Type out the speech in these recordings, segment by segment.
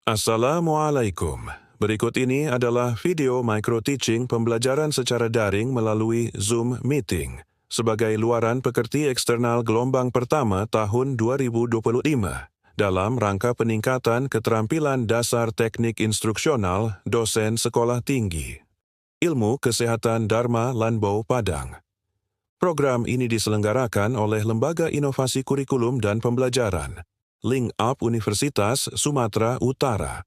Assalamualaikum. Berikut ini adalah video micro teaching pembelajaran secara daring melalui Zoom Meeting sebagai luaran pekerti eksternal gelombang pertama tahun 2025 dalam rangka peningkatan keterampilan dasar teknik instruksional dosen sekolah tinggi. Ilmu Kesehatan Dharma Lanbau Padang. Program ini diselenggarakan oleh Lembaga Inovasi Kurikulum dan Pembelajaran, Link Up Universitas Sumatera Utara.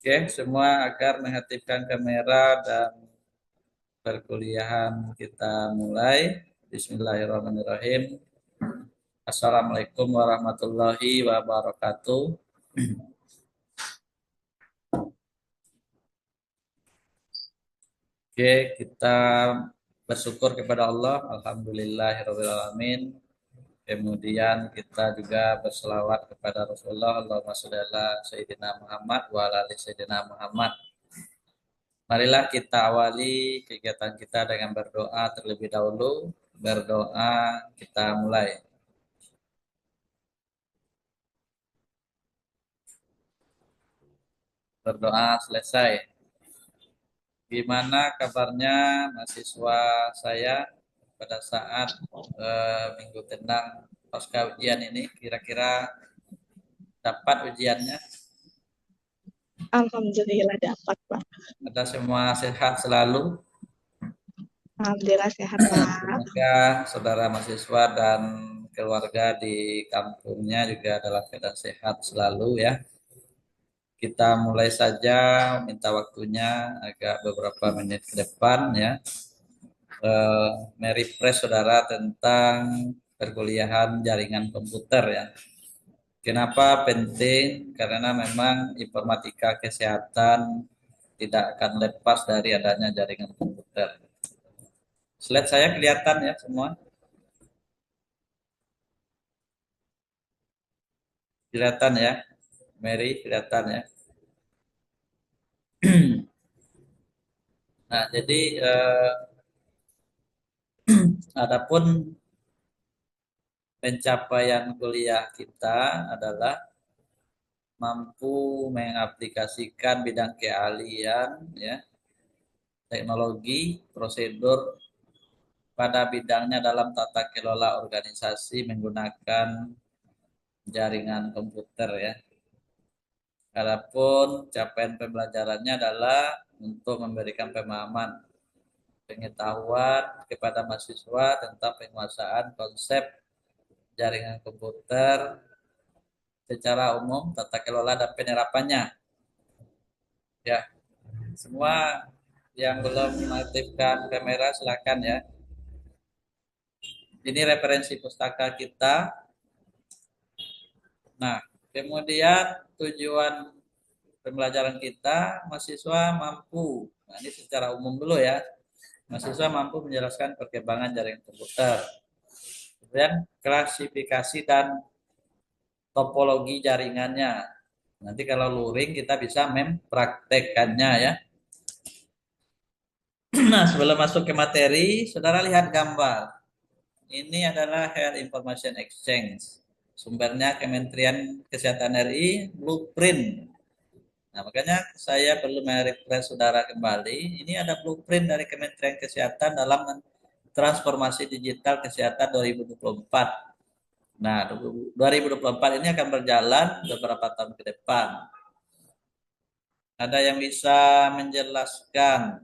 Oke, semua agar mengaktifkan kamera dan perkuliahan kita mulai. Bismillahirrahmanirrahim. Assalamualaikum warahmatullahi wabarakatuh. Oke, kita bersyukur kepada Allah. Alhamdulillahirrahmanirrahim. Kemudian kita juga berselawat kepada Rasulullah. Allahumma sholli ala Sayyidina Muhammad wa ala ali Sayyidina Muhammad. Marilah kita awali kegiatan kita dengan berdoa terlebih dahulu. Berdoa, kita mulai. Berdoa selesai. Gimana kabarnya mahasiswa saya pada saat minggu tenang pasca ujian ini? Kira-kira dapat ujiannya? Alhamdulillah dapat, Pak. Ada semua sehat selalu? Alhamdulillah sehat, Pak. Semoga saudara mahasiswa dan keluarga di kampungnya juga dalam keadaan sehat selalu ya. Kita mulai saja, minta waktunya agak beberapa menit ke depan ya. Merefresh saudara tentang perkuliahan jaringan komputer ya. Kenapa penting? Karena memang informatika kesehatan tidak akan lepas dari adanya jaringan komputer. Slide saya kelihatan ya semua? Kelihatan ya? Mary kelihatan ya? Nah, jadi adapun pencapaian kuliah kita adalah mampu mengaplikasikan bidang keahlian ya, teknologi, prosedur pada bidangnya dalam tata kelola organisasi menggunakan jaringan komputer ya. Adapun capaian pembelajarannya adalah untuk memberikan pemahaman pengetahuan kepada mahasiswa tentang penguasaan konsep jaringan komputer secara umum, tata kelola dan penerapannya. Ya, semua yang belum mengaktifkan kamera silakan ya. Ini referensi pustaka kita. Nah, kemudian tujuan pembelajaran kita, mahasiswa mampu. Nah, ini secara umum dulu ya. Mahasiswa mampu menjelaskan perkembangan jaringan komputer. Kemudian klasifikasi dan topologi jaringannya. Nanti kalau luring kita bisa mempraktekkannya ya. Nah, sebelum masuk ke materi, saudara lihat gambar. Ini adalah Health Information Exchange. Sumbernya Kementerian Kesehatan RI, blueprint. Nah, makanya saya perlu merefresh saudara kembali. Ini ada blueprint dari Kementerian Kesehatan dalam transformasi digital kesehatan 2024. Nah, 2024 ini akan berjalan beberapa tahun ke depan. Ada yang bisa menjelaskan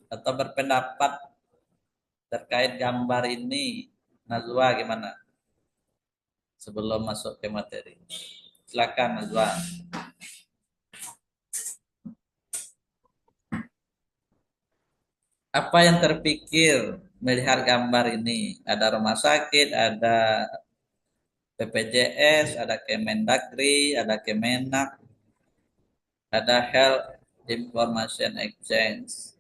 atau berpendapat terkait gambar ini? Najwa gimana? Sebelum masuk ke materi. Silakan Najwa. Apa yang terpikir melihat gambar ini? Ada rumah sakit, ada BPJS, ada Kemendagri, ada Kemenak, ada Health Information Exchange.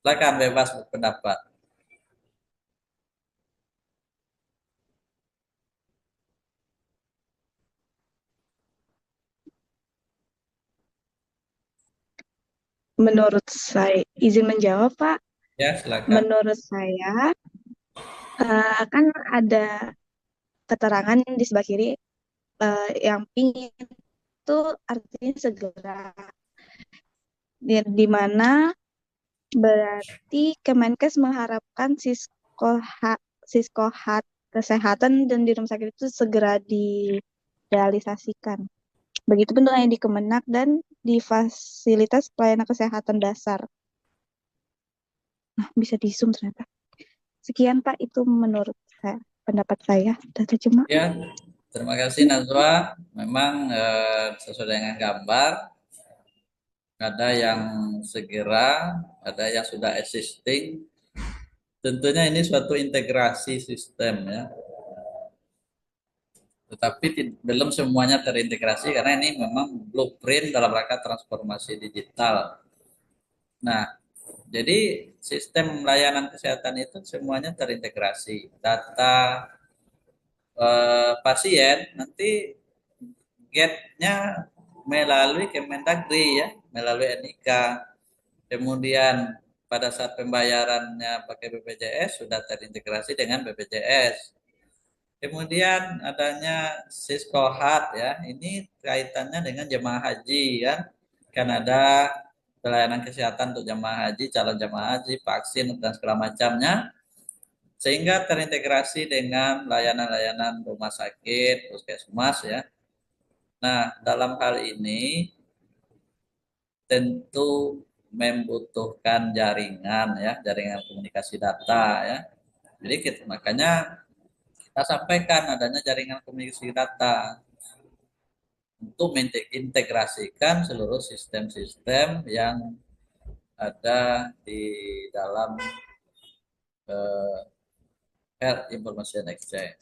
Silakan bebas berpendapat. Menurut saya, izin menjawab, Pak. Ya, silakan. Menurut saya, kan ada keterangan di sebelah kiri yang pink itu artinya segera. Di mana berarti Kemenkes mengharapkan siskohat kesehatan dan di rumah sakit itu segera direalisasikan. Begitu bentuknya di Kemenak dan di fasilitas pelayanan kesehatan dasar. Nah, bisa di Zoom ternyata. Sekian Pak, itu menurut saya, pendapat saya. Sudah terjemah. Ya, terima kasih Najwa. Memang sesuai dengan gambar, ada yang segera, ada yang sudah existing. Tentunya ini suatu integrasi sistem ya. Tetapi belum semuanya terintegrasi karena ini memang blueprint dalam rangka transformasi digital. Nah, jadi sistem layanan kesehatan itu semuanya terintegrasi. Data pasien nanti gate-nya melalui Kemendagri ya, melalui NIK. Kemudian pada saat pembayarannya pakai BPJS sudah terintegrasi dengan BPJS. Kemudian adanya Siskohat ya, ini kaitannya dengan jemaah haji ya. Kan ada pelayanan kesehatan untuk jemaah haji, calon jemaah haji, vaksin dan segala macamnya. Sehingga terintegrasi dengan layanan-layanan rumah sakit, puskesmas ya. Nah, dalam hal ini tentu membutuhkan jaringan ya, jaringan komunikasi data ya. Jadi makanya kita sampaikan adanya jaringan komunikasi data untuk mengintegrasikan seluruh sistem-sistem yang ada di dalam Health Information Exchange.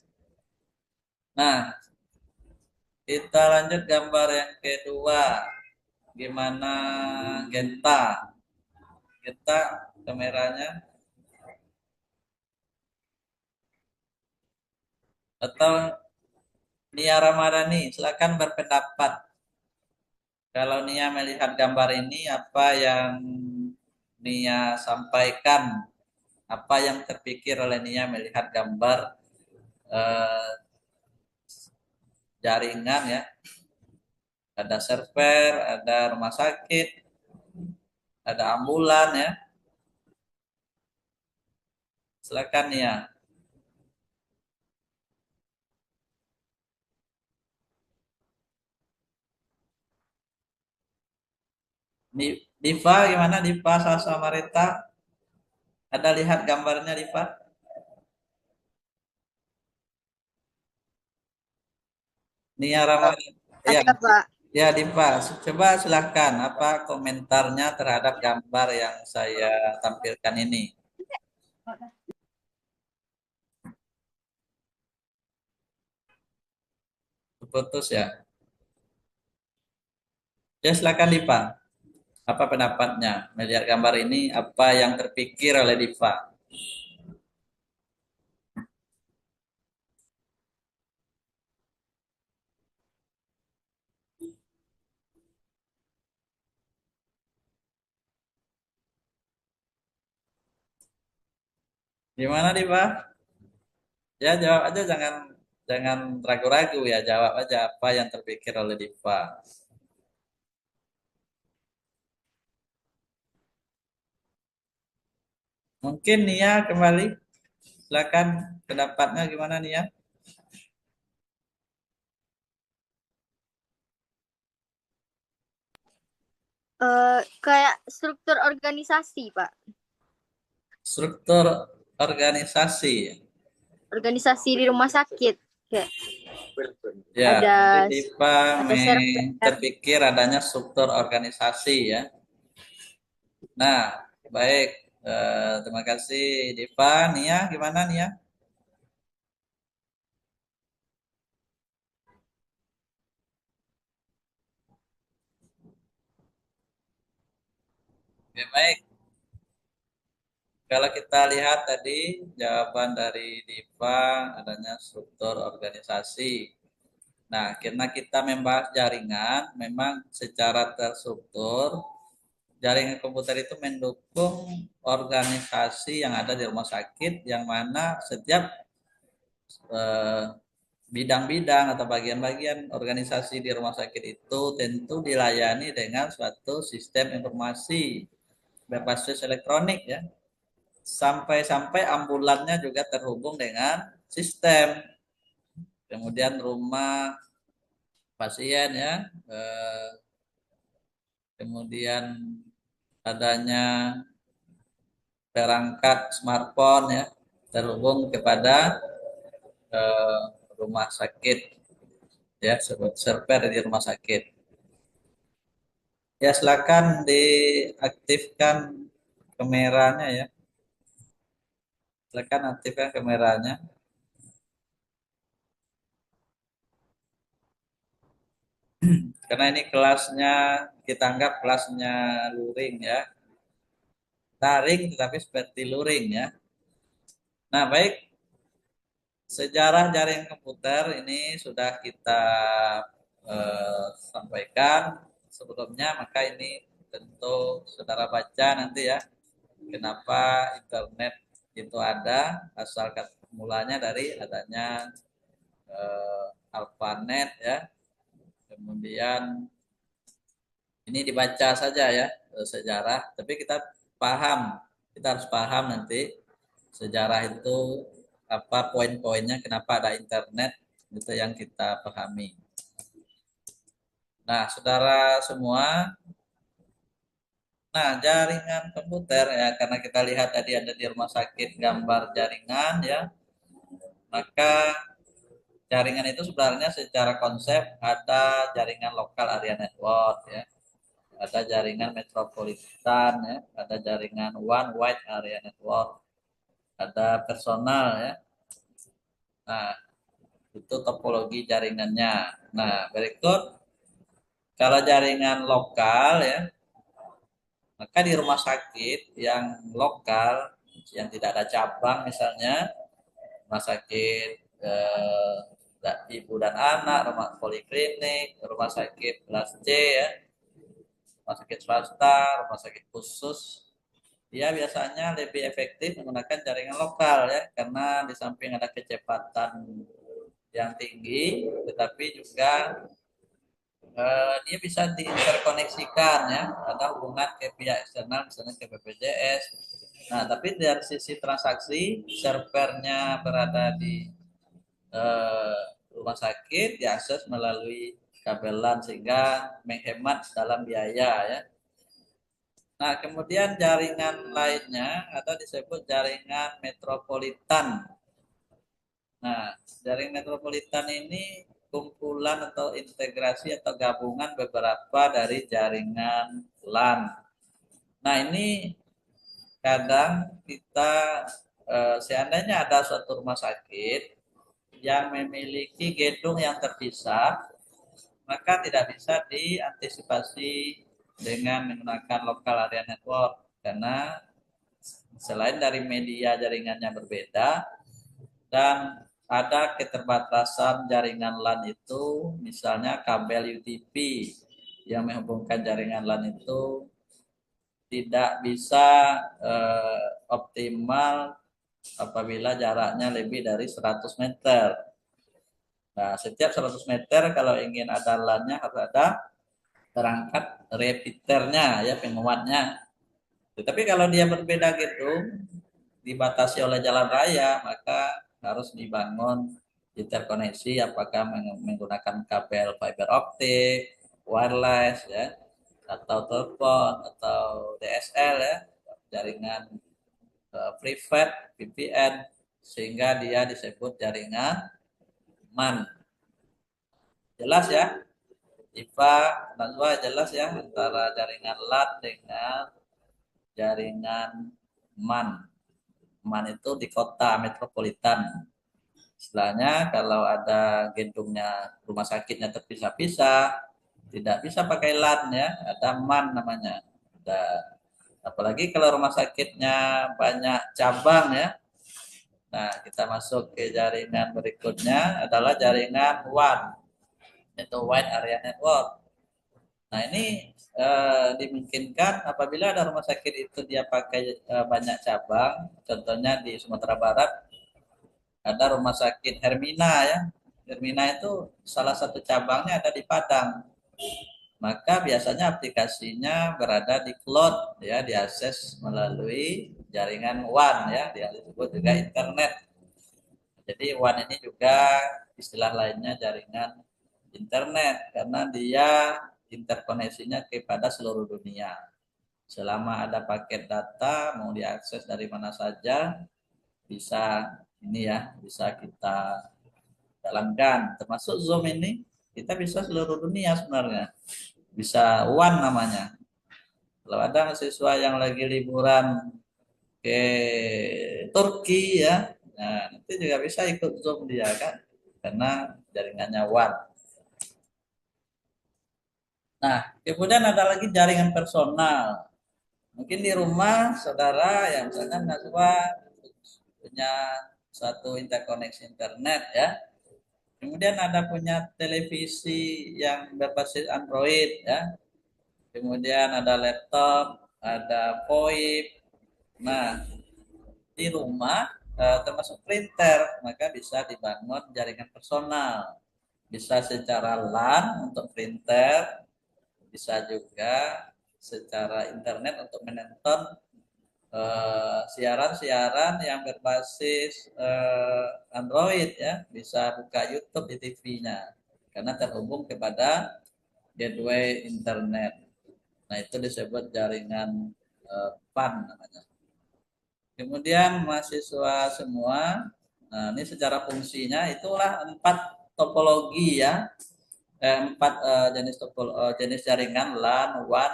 Nah, kita lanjut gambar yang kedua. Gimana Genta? Genta kameranya atau Nia Ramadhani, silakan berpendapat. Kalau Nia melihat gambar ini, apa yang Nia sampaikan? Apa yang terpikir oleh Nia melihat gambar eh, jaringan ya? Ada server, ada rumah sakit, ada ambulan ya. Silakan Nia. Diva gimana Diva Sasa Marita? Ada lihat gambarnya Diva? Nia Ramadhani. Ya, Ada, Pak. ya Diva. Coba silahkan apa komentarnya terhadap gambar yang saya tampilkan ini. Putus ya. Ya silakan Diva. Apa pendapatnya melihat gambar ini? Apa yang terpikir oleh Diva? Gimana Diva? Ya jawab aja, jangan jangan ragu-ragu ya, jawab aja apa yang terpikir oleh Diva. Mungkin Nia kembali. Silakan pendapatnya gimana Nia? Kayak struktur organisasi, Pak. Struktur organisasi. Organisasi di rumah sakit. Kayak Ya, ada Diva server. terpikir adanya struktur organisasi ya. Nah, baik. Terima kasih Diva. Nia, gimana Nia? Oke, baik. Kalau kita lihat tadi jawaban dari Diva adanya struktur organisasi. Nah, karena kita membahas jaringan, memang secara terstruktur jaringan komputer itu mendukung organisasi yang ada di rumah sakit yang mana setiap eh, bidang-bidang atau bagian-bagian organisasi di rumah sakit itu tentu dilayani dengan suatu sistem informasi berbasis elektronik ya. Sampai-sampai ambulannya juga terhubung dengan sistem. Kemudian rumah pasien ya, kemudian adanya perangkat smartphone ya terhubung kepada rumah sakit ya, server di rumah sakit. Ya silakan diaktifkan kameranya ya. Silakan aktifkan kameranya. Karena ini kelasnya kita anggap kelasnya luring ya. Daring tetapi seperti luring ya. Nah, baik. Sejarah jaringan komputer ini sudah kita sampaikan sebelumnya, maka ini tentu saudara baca nanti ya. Kenapa internet itu ada, asal mulanya dari adanya ARPANET ya. Kemudian ini dibaca saja ya sejarah, tapi kita harus paham nanti sejarah itu apa poin-poinnya, kenapa ada internet, itu yang kita pahami. Nah, saudara semua, nah jaringan komputer ya, karena kita lihat tadi ada di rumah sakit gambar jaringan ya, maka jaringan itu sebenarnya secara konsep ada jaringan lokal area network ya, ada jaringan metropolitan ya, ada jaringan one wide area network, ada personal ya. Nah, itu topologi jaringannya. Nah, berikut kalau jaringan lokal ya, maka di rumah sakit yang lokal yang tidak ada cabang misalnya rumah sakit ibu dan anak, rumah poliklinik, rumah sakit kelas C ya, rumah sakit swasta, rumah sakit khusus, dia biasanya lebih efektif menggunakan jaringan lokal ya, karena di samping ada kecepatan yang tinggi, tetapi juga dia bisa diinterkoneksikan ya, ada hubungan ke pihak eksternal misalnya ke BPJS. Nah, tapi dari sisi transaksi servernya berada di rumah sakit diakses melalui kabelan sehingga menghemat dalam biaya ya. Nah, kemudian jaringan lainnya atau disebut jaringan metropolitan. Nah, jaringan metropolitan ini kumpulan atau integrasi atau gabungan beberapa dari jaringan LAN. Nah, ini kadang kita seandainya ada suatu rumah sakit yang memiliki gedung yang terpisah, maka tidak bisa diantisipasi dengan menggunakan local area network, karena selain dari media jaringannya berbeda dan ada keterbatasan jaringan LAN itu, misalnya kabel UTP yang menghubungkan jaringan LAN itu tidak bisa optimal apabila jaraknya lebih dari 100 meter. Nah, setiap 100 meter kalau ingin ada LAN-nya harus ada perangkat repeaternya ya, penguatnya. Tetapi kalau dia berbeda gedung, dibatasi oleh jalan raya, maka harus dibangun interkoneksi apakah menggunakan kabel fiber optik, wireless ya, atau telepon atau DSL ya, jaringan private VPN, sehingga dia disebut jaringan MAN. Jelas ya? IPA, Najwa jelas ya antara jaringan LAN dengan jaringan MAN. MAN itu di kota metropolitan. Istilahnya kalau ada gedungnya rumah sakitnya terpisah-pisah, tidak bisa pakai LAN ya, ada MAN namanya. Apalagi kalau rumah sakitnya banyak cabang ya. Nah, kita masuk ke jaringan berikutnya adalah jaringan WAN, itu Wide Area Network. Nah, ini dimungkinkan apabila ada rumah sakit itu dia pakai banyak cabang, contohnya di Sumatera Barat ada rumah sakit Hermina ya, Firmina itu salah satu cabangnya ada di Padang. Maka biasanya aplikasinya berada di cloud ya, diakses melalui jaringan WAN ya, dia disebut juga internet. Jadi WAN ini juga istilah lainnya jaringan internet karena dia interkoneksinya kepada seluruh dunia. Selama ada paket data mau diakses dari mana saja bisa ini ya, bisa kita jalankan. Termasuk Zoom ini kita bisa seluruh dunia sebenarnya. Bisa WAN namanya. Kalau ada mahasiswa yang lagi liburan ke Turki ya, nah nanti juga bisa ikut Zoom dia kan, karena jaringannya WAN. Nah, kemudian ada lagi jaringan personal. Mungkin di rumah saudara yang misalkan mahasiswa punya suatu interkoneksi internet ya. Kemudian ada punya televisi yang berbasis Android ya. Kemudian ada laptop, ada VoIP. Nah, di rumah termasuk printer, maka bisa dibangun jaringan personal. Bisa secara LAN untuk printer, bisa juga secara internet untuk menonton siaran-siaran yang berbasis Android ya, bisa buka YouTube di TV-nya karena terhubung kepada gateway internet. Nah, itu disebut jaringan PAN namanya. Kemudian mahasiswa semua, nah ini secara fungsinya itulah 4 topologi ya, 4 jenis jaringan LAN, WAN,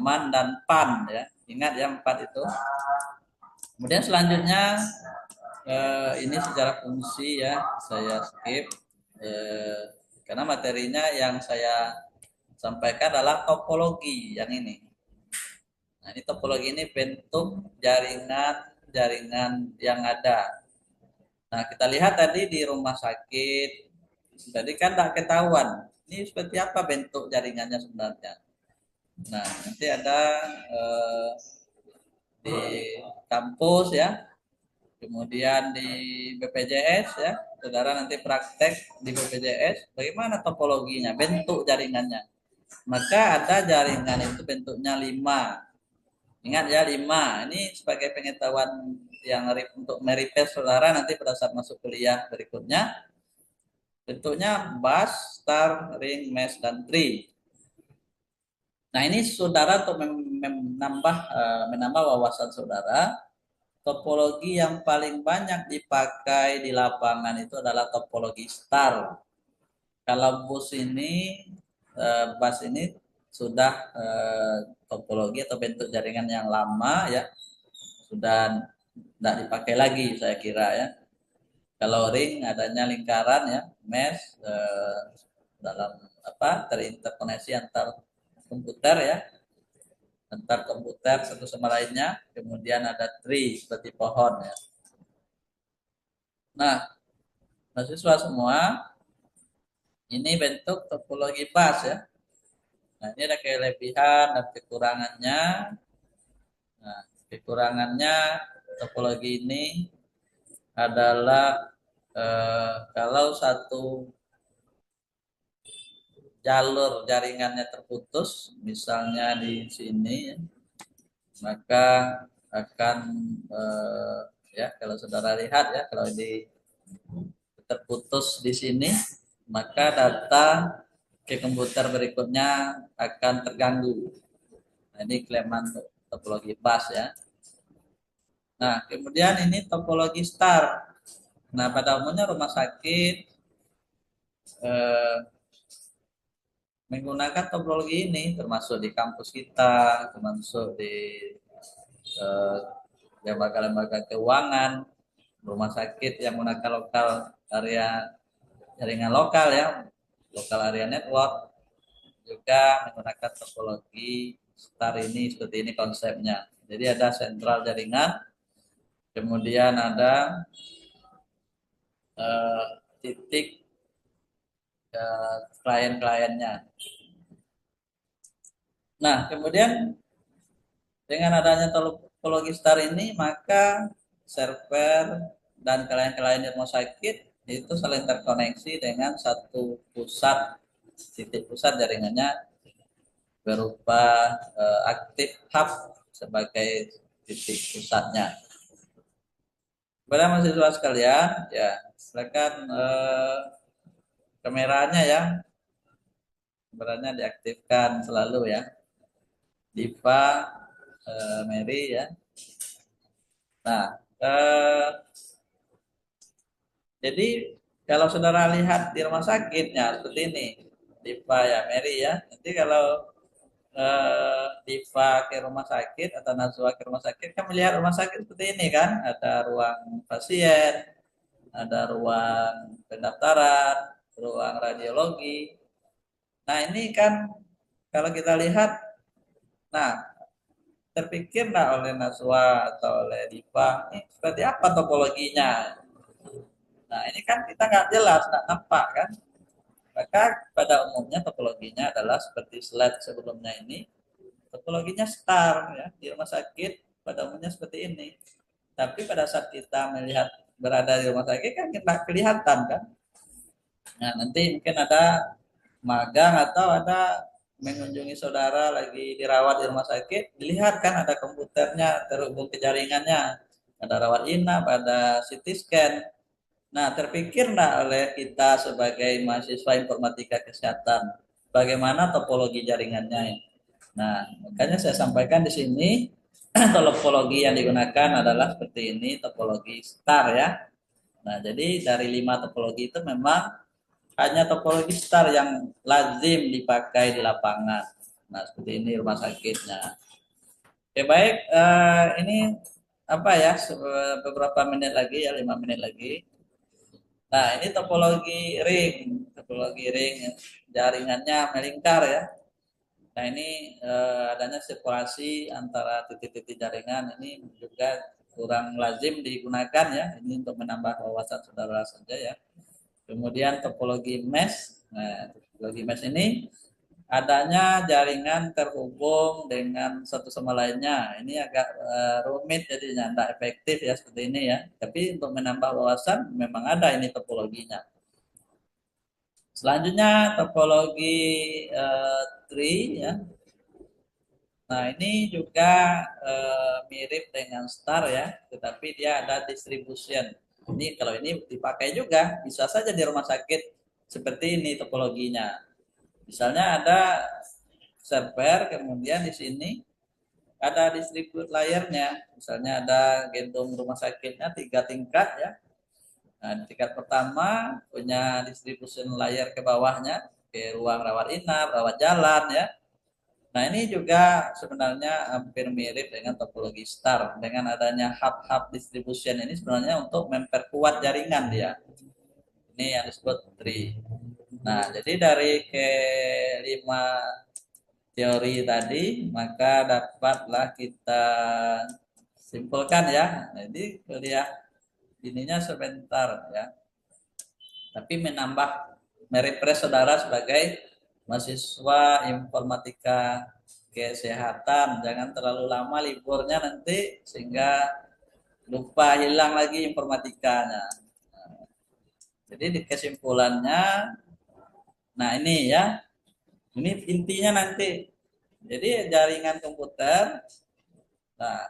MAN dan PAN ya. Ingat ya 4 itu. Kemudian selanjutnya ini secara fungsi ya, saya skip karena materinya yang saya sampaikan adalah topologi yang ini. Nah, ini topologi ini bentuk jaringan yang ada. Nah, kita lihat tadi di rumah sakit, tadi kan tidak ketahuan. Ini seperti apa bentuk jaringannya sebenarnya. Nah, nanti ada di kampus ya, kemudian di BPJS ya, saudara nanti praktek di BPJS, bagaimana topologinya, bentuk jaringannya. Maka ada jaringan itu bentuknya 5. Ingat ya 5. Ini sebagai pengetahuan yang untuk meripes saudara nanti pada saat masuk kuliah berikutnya. Bentuknya bus, star, ring, mesh, dan tree. Nah ini saudara untuk menambah wawasan saudara. Topologi yang paling banyak dipakai di lapangan itu adalah topologi star. Kalau bus ini sudah topologi atau bentuk jaringan yang lama ya, sudah tidak dipakai lagi saya kira ya. Kalau ring adanya lingkaran ya, mesh dalam terinterkoneksi antar komputer ya, antar komputer satu sama lainnya. Kemudian ada tree seperti pohon ya. Nah, mahasiswa semua, ini bentuk topologi bus ya. Nah, ini ada kelebihan dan kekurangannya. Nah, kekurangannya topologi ini adalah kalau satu jalur jaringannya terputus, misalnya di sini, maka akan ya kalau saudara lihat ya, kalau terputus di sini, maka data ke komputer berikutnya akan terganggu. Nah, ini kelemahan topologi bus ya. Nah, kemudian ini topologi star. Nah, pada umumnya rumah sakit menggunakan topologi ini, termasuk di kampus kita, termasuk di lembaga-lembaga keuangan, rumah sakit yang menggunakan lokal area jaringan lokal ya, lokal area network, juga menggunakan topologi star ini. Seperti ini konsepnya. Jadi ada sentral jaringan, kemudian ada titik klien-kliennya. Nah, kemudian dengan adanya topologi star ini, maka server dan klien-klien di rumah sakit itu saling terkoneksi dengan satu pusat, titik pusat jaringannya berupa aktif hub sebagai titik pusatnya. Kepada mahasiswa sekalian, ya silakan kameranya ya, kameranya diaktifkan selalu ya. Diva, Mary ya. Nah, jadi kalau saudara lihat di rumah sakitnya seperti ini, Diva ya Mary ya. Nanti kalau Diva ke rumah sakit atau Najwa ke rumah sakit kan melihat rumah sakit seperti ini kan, ada ruang pasien, ada ruang pendaftaran, ruang radiologi. Nah ini kan kalau kita lihat, nah terpikir nggak oleh Najwa atau oleh Diva ini seperti apa topologinya? Nah ini kan kita nggak jelas, nggak nampak kan? Maka pada umumnya topologinya adalah seperti slide sebelumnya ini, topologinya star ya di rumah sakit pada umumnya seperti ini. Tapi pada saat kita melihat berada di rumah sakit kan kita kelihatan kan. Nah nanti mungkin ada magang atau ada mengunjungi saudara lagi dirawat di rumah sakit, dilihat kan ada komputernya terhubung ke jaringannya, ada rawat inap, ada CT scan. Nah, terpikir enggak oleh kita sebagai mahasiswa informatika kesehatan, bagaimana topologi jaringannya? Nah, makanya saya sampaikan di sini, topologi yang digunakan adalah seperti ini, topologi star ya. Nah, jadi dari 5 topologi itu memang hanya topologi star yang lazim dipakai di lapangan. Nah, seperti ini rumah sakitnya. Oke, baik. Ini apa ya, beberapa menit lagi ya, 5 menit lagi. Nah, ini topologi ring jaringannya melingkar ya. Nah, ini adanya sirkulasi antara titik-titik jaringan ini juga kurang lazim digunakan ya. Ini untuk menambah wawasan saudara saja ya. Kemudian topologi mesh. Nah, topologi mesh ini adanya jaringan terhubung dengan satu sama lainnya. Ini agak rumit jadinya, tidak efektif ya seperti ini ya. Tapi untuk menambah wawasan memang ada ini topologinya. Selanjutnya topologi tree ya. Nah ini juga mirip dengan star ya, tetapi dia ada distribution. Ini kalau ini dipakai juga bisa saja di rumah sakit seperti ini topologinya. Misalnya ada server, kemudian di sini ada distribute layernya. Misalnya ada gedung rumah sakitnya 3 tingkat ya. Nah, di tingkat pertama punya distribution layer ke bawahnya, ke ruang rawat inap, rawat jalan ya. Nah, ini juga sebenarnya hampir mirip dengan topologi star. Dengan adanya hub-hub distribution ini sebenarnya untuk memperkuat jaringan dia. Ini yang disebut tree. Nah, jadi dari kelima teori tadi, maka dapatlah kita simpulkan ya. Jadi kuliah ininya sebentar ya. Tapi menambah merefresh saudara sebagai mahasiswa informatika kesehatan. Jangan terlalu lama liburnya nanti sehingga lupa hilang lagi informatikanya. Jadi di kesimpulannya, nah ini ya, ini intinya nanti. Jadi jaringan komputer, nah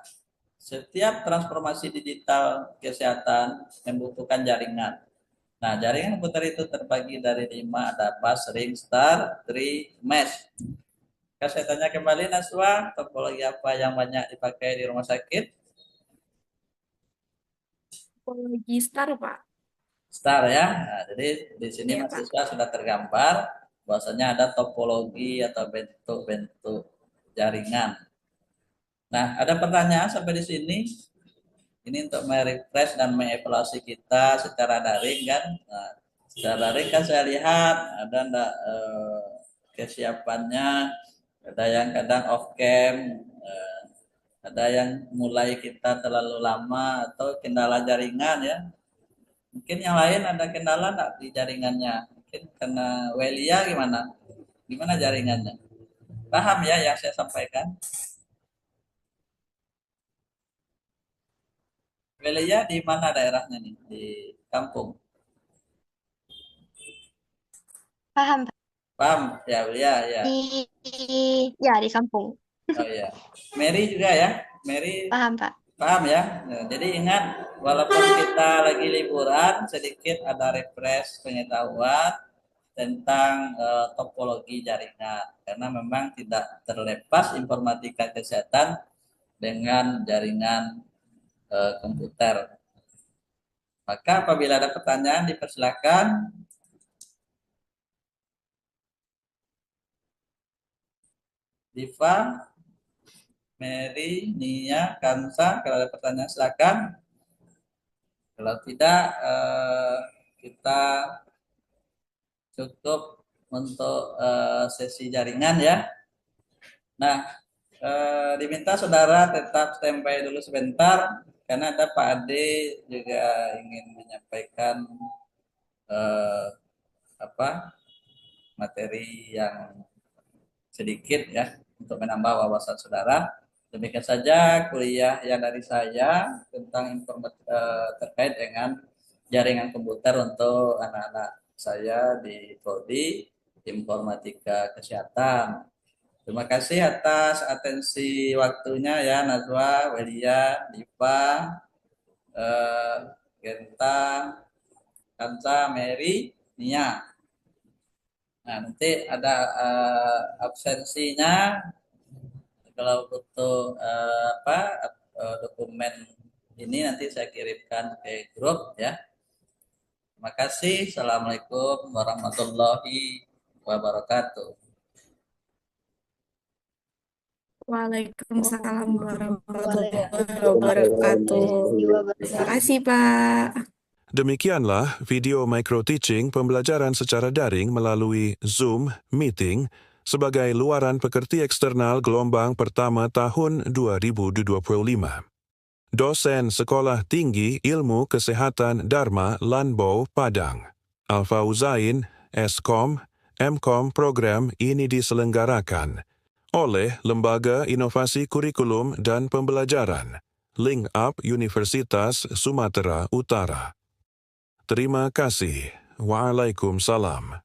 setiap transformasi digital kesehatan membutuhkan jaringan. Nah, jaringan komputer itu terbagi dari 5, ada bus, ring, star, tree, mesh. Saya tanya kembali Naswa, topologi apa yang banyak dipakai di rumah sakit? Topologi star, Pak. Star ya. Nah, jadi di sini Iya, Pak. mahasiswa sudah tergambar bahwasanya ada topologi atau bentuk-bentuk jaringan. Nah, ada pertanyaan sampai di sini? Ini untuk merefresh dan mengevaluasi kita secara daring kan. Nah, secara daring kan saya lihat ada enggak kesiapannya, ada yang kadang off cam, ada yang mulai kita terlalu lama atau kendala jaringan ya. Mungkin yang lain ada kendala enggak di jaringannya? Mungkin karena Welia gimana? Gimana jaringannya? Paham ya yang saya sampaikan? Welia di mana daerahnya nih? Di kampung. Paham, Pak. Paham ya, ya. Di kampung. Oh ya. Mary juga ya. Mary Paham, Pak. paham ya. Nah, jadi ingat, walaupun kita lagi liburan, sedikit ada refresh pengetahuan tentang topologi jaringan. Karena memang tidak terlepas informatika kesehatan dengan jaringan komputer. Maka apabila ada pertanyaan dipersilakan. Diva, Mary, Nia, Kansa, kalau ada pertanyaan silakan. Kalau tidak, kita cukup untuk sesi jaringan ya. Nah, diminta saudara tetap standby dulu sebentar karena ada Pak Ade juga ingin menyampaikan materi yang sedikit ya untuk menambah wawasan saudara. Demikian saja kuliah yang dari saya tentang terkait dengan jaringan komputer untuk anak-anak saya di Prodi Informatika Kesehatan. Terima kasih atas atensi waktunya ya, Najwa, Welia, Diva, Genta, Kansa, Mary, Nia. Nah, nanti ada absensinya. Kalau butuh dokumen ini nanti saya kirimkan ke grup ya. Terima kasih. Assalamualaikum warahmatullahi wabarakatuh. Waalaikumsalam warahmatullahi wabarakatuh. Terima kasih, Pak. Demikianlah video micro teaching pembelajaran secara daring melalui Zoom Meeting sebagai luaran pekerti eksternal gelombang pertama tahun 2025. Dosen Sekolah Tinggi Ilmu Kesehatan Dharma Lanbau Padang, Alfa Uzain, Eskom, Mkom program ini diselenggarakan oleh Lembaga Inovasi Kurikulum dan Pembelajaran, Link Up Universitas Sumatera Utara. Terima kasih. Waalaikumsalam.